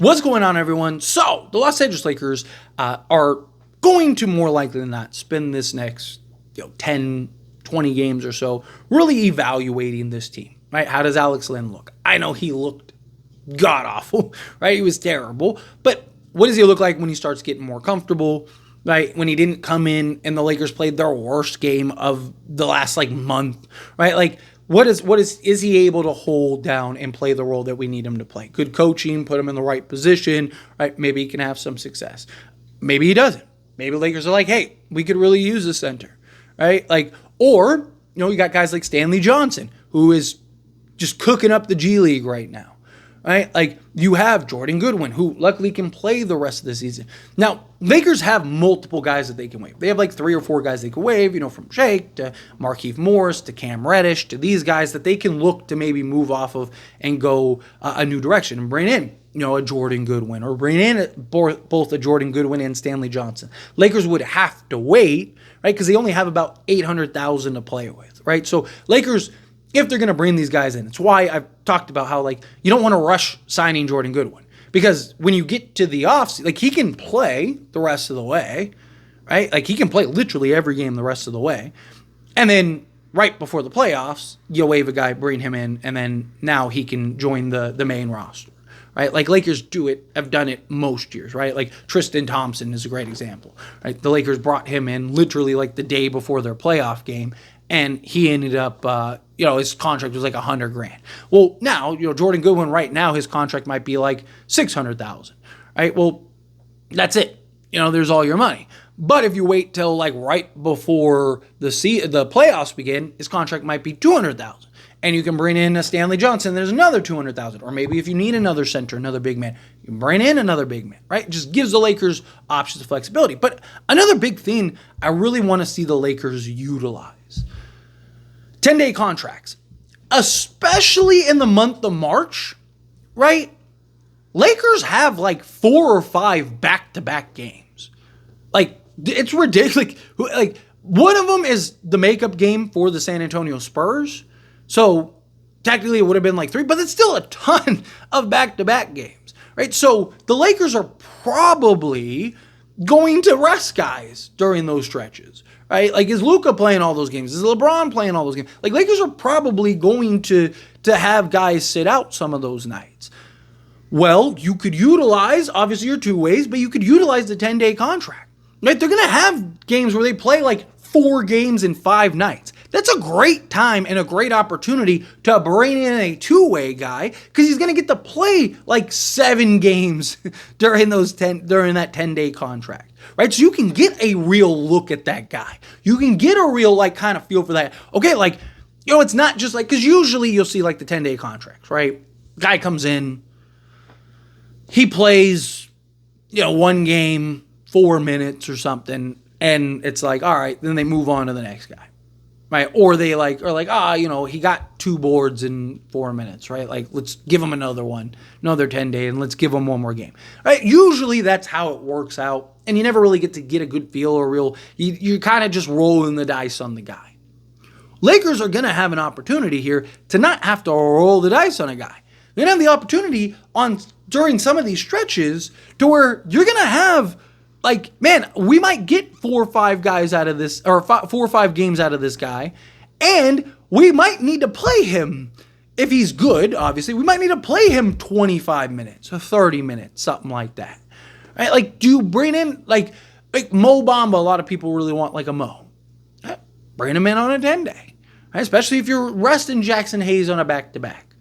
What's going on, everyone? So, the Los Angeles Lakers are going to more likely than not spend this next 10, 20 games or so really evaluating this team, right? How does Alex Len look? I know he looked god-awful, right? He was terrible. But what does he look like when he starts getting more comfortable, right? When he didn't come in and the Lakers played their worst game of the last, month, right? Is he able to hold down and play the role that we need him to play? Good coaching, put him in the right position, right? Maybe he can have some success. Maybe he doesn't. Maybe the Lakers are like, hey, we could really use a center, right? You got guys like Stanley Johnson, who is just cooking up the G League right now, right? You have Jordan Goodwin, who luckily can play the rest of the season. Now, Lakers have multiple guys that they can waive. They have 3 or 4 guys they can waive, from Shake to Markieff Morris to Cam Reddish to these guys that they can look to maybe move off of and go a new direction and bring in, a Jordan Goodwin or bring in both a Jordan Goodwin and Stanley Johnson. Lakers would have to wait, right? Because they only have about $800,000 to play with, right? So Lakers, if they're going to bring these guys in, it's why I've talked about how, you don't want to rush signing Jordan Goodwin. Because when you get to the offseason, he can play the rest of the way, right? He can play literally every game the rest of the way. And then right before the playoffs, you'll waive a guy, bring him in, and then now he can join the main roster, right? Lakers have done it most years, right? Tristan Thompson is a great example, right? The Lakers brought him in literally the day before their playoff game, and he ended up, his contract was $100,000. Well, now, Jordan Goodwin right now, his contract might be $600,000, right? Well, that's it. There's all your money. But if you wait till right before the playoffs begin, his contract might be $200,000. And you can bring in a Stanley Johnson, there's another $200,000. Or maybe if you need another center, another big man, you can bring in another big man, right? It just gives the Lakers options of flexibility. But another big thing I really want to see the Lakers utilize: 10-day contracts, especially in the month of March, right? Lakers have 4 or 5 back-to-back games. It's ridiculous. One of them is the makeup game for the San Antonio Spurs. So technically it would have been 3, but it's still a ton of back-to-back games, right? So the Lakers are probably going to rest guys during those stretches, right? Is Luka playing all those games? Is LeBron playing all those games? Lakers are probably going to have guys sit out some of those nights. Well, you could utilize, obviously your 2 ways, but you could utilize the 10-day contract, right? They're going to have games where they play 4 games in 5 nights. That's a great time and a great opportunity to bring in a 2-way guy, because he's going to get to play 7 games during that 10-day contract, right? So you can get a real look at that guy. You can get a real kind of feel for that. Okay, it's not just because usually you'll see the 10-day contracts, right? Guy comes in, he plays, 1 game, 4 minutes or something, and it's all right, then they move on to the next guy, right? Or they he got 2 boards in 4 minutes, right? Let's give him another 10-day, and let's give him 1 more game, right? Usually that's how it works out, and you never really get to get a good feel or you're kind of just rolling the dice on the guy. Lakers are going to have an opportunity here to not have to roll the dice on a guy. They're going to have the opportunity during some of these stretches to where you're going to have we might get 4 or 5 guys out of this, or 4 or 5 games out of this guy, and we might need to play him if he's good. Obviously, we might need to play him 25 minutes or 30 minutes, something like that. Right? Do you bring in Mo Bamba? A lot of people really want a Mo. Bring him in on a 10-day, right? Especially if you're resting Jackson Hayes on a back-to-back.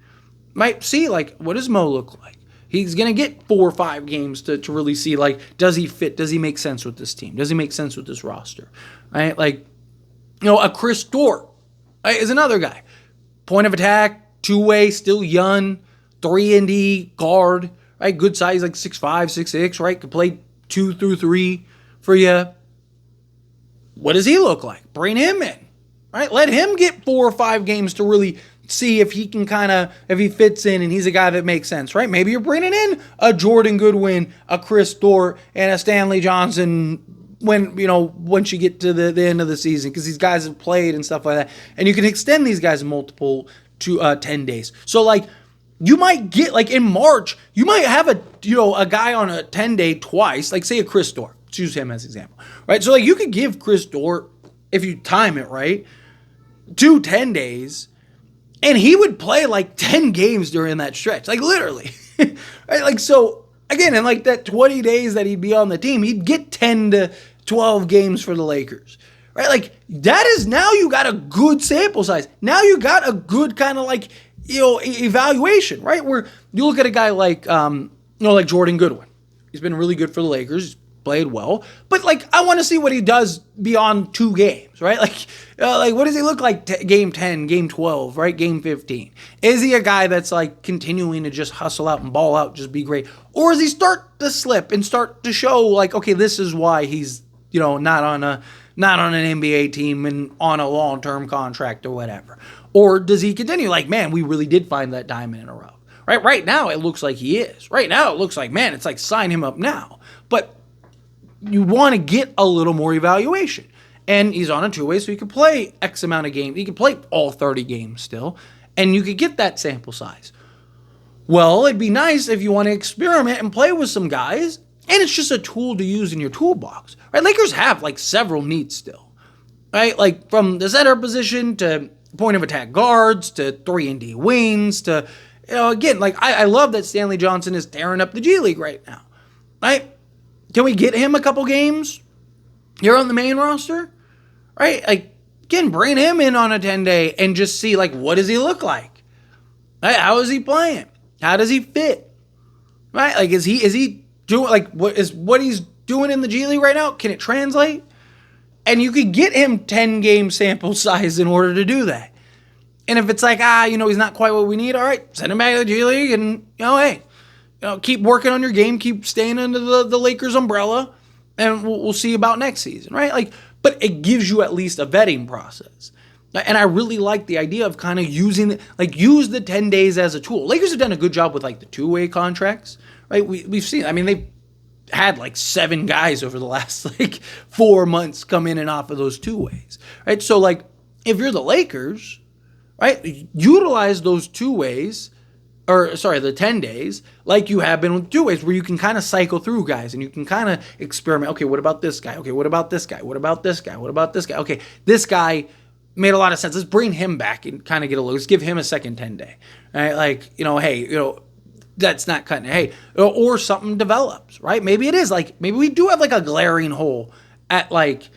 Might see what does Mo look like? He's going to get 4 or 5 games to really see, does he fit? Does he make sense with this team? Does he make sense with this roster? Right? A Chris Dort, right, is another guy. Point of attack, 2-way, still young, 3-and-D, guard, right? Good size, 6'5", 6'6", right? Could play 2 through 3 for you. What does he look like? Bring him in, right? Let him get 4 or 5 games to really see if he can if he fits in and he's a guy that makes sense, right? Maybe you're bringing in a Jordan Goodwin, a Chris Dort, and a Stanley Johnson once you get to the end of the season, because these guys have played and stuff like that. And you can extend these guys multiple to 10 days. So you might get, like in March, you might have a guy on a 10-day twice, like say a Chris Dort. Let's use him as an example, right? So like you could give Chris Dort, if you time it right, 2 10 days, and he would play like 10 games during that stretch, like literally. Right? Like, so again, in like that 20 days that he'd be on the team, he'd get 10 to 12 games for the Lakers, right? Like that is, now you got a good sample size. Now you got a good kind of like, evaluation, right? Where you look at a guy like, like Jordan Goodwin. He's been really good for the Lakers. He's played well, but like I want to see what he does beyond 2 games, right? Like what does he look like game 10, game 12, right? Game 15. Is he a guy that's like continuing to just hustle out and ball out, just be great? Or does he start to slip and start to show like, okay, this is why he's, not on an NBA team and on a long-term contract or whatever? Or does he continue like, man, we really did find that diamond in a rough, right? Right now it looks like he is. Right now it looks like, man, it's like sign him up now. But you want to get a little more evaluation. And he's on a 2-way, so he could play X amount of games. He could play all 30 games still, and you could get that sample size. Well, it'd be nice if you want to experiment and play with some guys, and it's just a tool to use in your toolbox, right? Lakers have like several needs still, right? Like from the center position to point of attack guards to 3-and-D wings to, again, like I love that Stanley Johnson is tearing up the G League right now, right? Can we get him a couple games here on the main roster? Right? Like, again, bring him in on a 10-day and just see, like, what does he look like? Right? How is he playing? How does he fit? Right? Like, is he doing, like, what he's doing in the G League right now? Can it translate? And you could get him 10-game sample size in order to do that. And if it's like, he's not quite what we need, all right, send him back to the G League and, hey, keep working on your game, keep staying under the Lakers umbrella, and we'll see about next season, right? Like, but it gives you at least a vetting process. And I really like the idea of kind of use the 10 days as a tool. Lakers have done a good job with like the 2-way contracts, right? We've seen, they've had like 7 guys over the last like 4 months come in and off of those 2-ways, right? So like, if you're the Lakers, right, utilize those 2-ways, the 10 days, like you have been with 2-ways, where you can kind of cycle through guys and you can kind of experiment. Okay, what about this guy? Okay, what about this guy? What about this guy? What about this guy? Okay, this guy made a lot of sense. Let's bring him back and kind of get a look. Let's give him a second 10-day. Right? Like, hey, that's not cutting it. Hey, or something develops, right? Maybe it is like, maybe we do have like a glaring hole at like,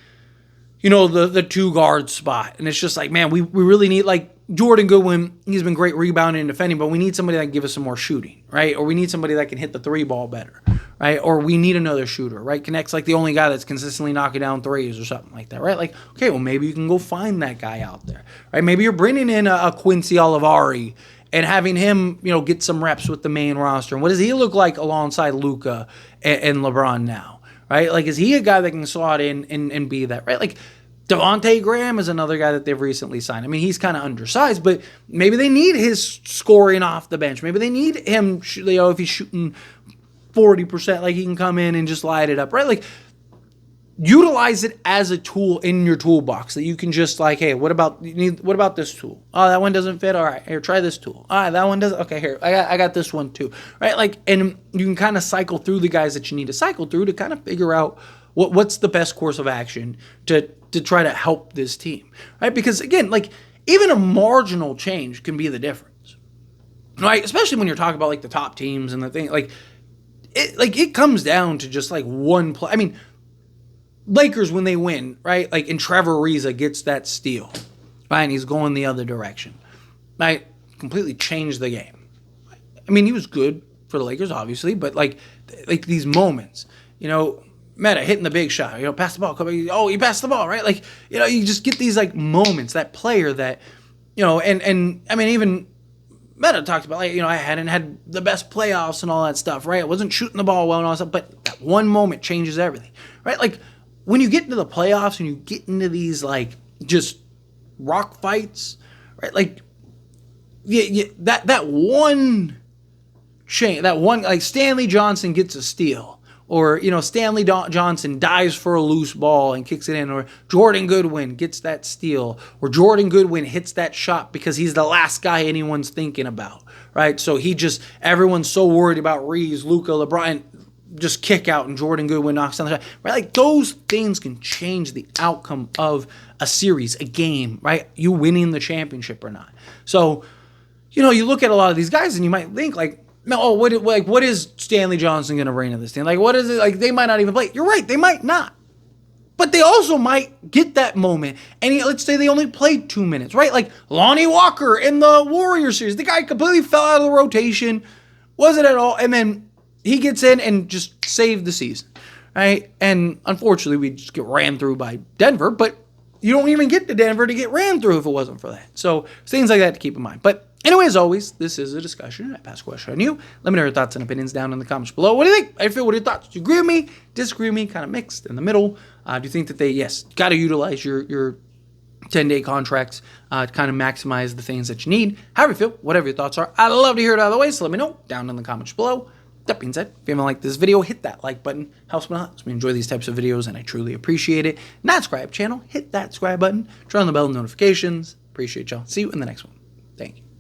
the 2-guard spot. And it's just like, man, we really need like, Jordan Goodwin, he's been great rebounding and defending, but we need somebody that can give us some more shooting, right? Or we need somebody that can hit the 3-ball better, right? Or we need another shooter, right? Connect's like the only guy that's consistently knocking down threes or something like that, right? Like, okay, well, maybe you can go find that guy out there, right? Maybe you're bringing in a Quincy Olivari and having him, get some reps with the main roster. And what does he look like alongside Luka and LeBron now, right? Like, is he a guy that can slot in and be that, right? Like, Devontae Graham is another guy that they've recently signed. He's kind of undersized, but maybe they need his scoring off the bench. Maybe they need him, if he's shooting 40%, like he can come in and just light it up, right? Like, utilize it as a tool in your toolbox that you can just like, hey, what about this tool? Oh, that one doesn't fit. All right, here, try this tool. All right, that one doesn't. Okay, here, I got this one too, right? Like, and you can kind of cycle through the guys that you need to cycle through to kind of figure out what's the best course of action to try to help this team, right? Because again, like even a marginal change can be the difference, right? Especially when you're talking about like the top teams and the thing, like it comes down to just like one play. Lakers when they win, right? Like, and Trevor Ariza gets that steal, right? And he's going the other direction, right? Completely changed the game. He was good for the Lakers, obviously, but like these moments, Meta hitting the big shot, pass the ball. Oh, you passed the ball, right? Like, you just get these like moments, that player that, and even Meta talked about, like, I hadn't had the best playoffs and all that stuff, right? I wasn't shooting the ball well and all that stuff, but that one moment changes everything, right? Like, when you get into the playoffs and you get into these like just rock fights, right? Like, that one change, that one, like Stanley Johnson gets a steal. Or, Stanley Johnson dives for a loose ball and kicks it in. Or Jordan Goodwin gets that steal. Or Jordan Goodwin hits that shot because he's the last guy anyone's thinking about. right? So everyone's so worried about Reeves, Luka, LeBron, just kick out and Jordan Goodwin knocks down the shot, right? Like those things can change the outcome of a series, a game, right? You winning the championship or not. So, you look at a lot of these guys and you might think like, no, what is Stanley Johnson going to bring to this team? Like, what is it? Like, they might not even play. You're right, they might not. But they also might get that moment. And let's say they only played 2 minutes, right? Like Lonnie Walker in the Warriors series. The guy completely fell out of the rotation. Wasn't at all. And then he gets in and just saved the season, right? And unfortunately, we just get ran through by Denver. But you don't even get to Denver to get ran through if it wasn't for that. So things like that to keep in mind. But anyway, as always, this is a discussion. I pass a question on you. Let me know your thoughts and opinions down in the comments below. What do you think? I feel, what are your thoughts? Do you agree with me? Disagree with me? Kind of mixed in the middle. Do you think that they, got to utilize your 10-day contracts to kind of maximize the things that you need? However you feel, whatever your thoughts are, I'd love to hear it either way, so let me know down in the comments below. That being said, if you haven't liked this video, hit that like button. Helps me a lot. Helps me enjoy these types of videos, and I truly appreciate it. Not subscribe channel, hit that subscribe button. Turn on the bell notifications. Appreciate y'all. See you in the next one. Thank you.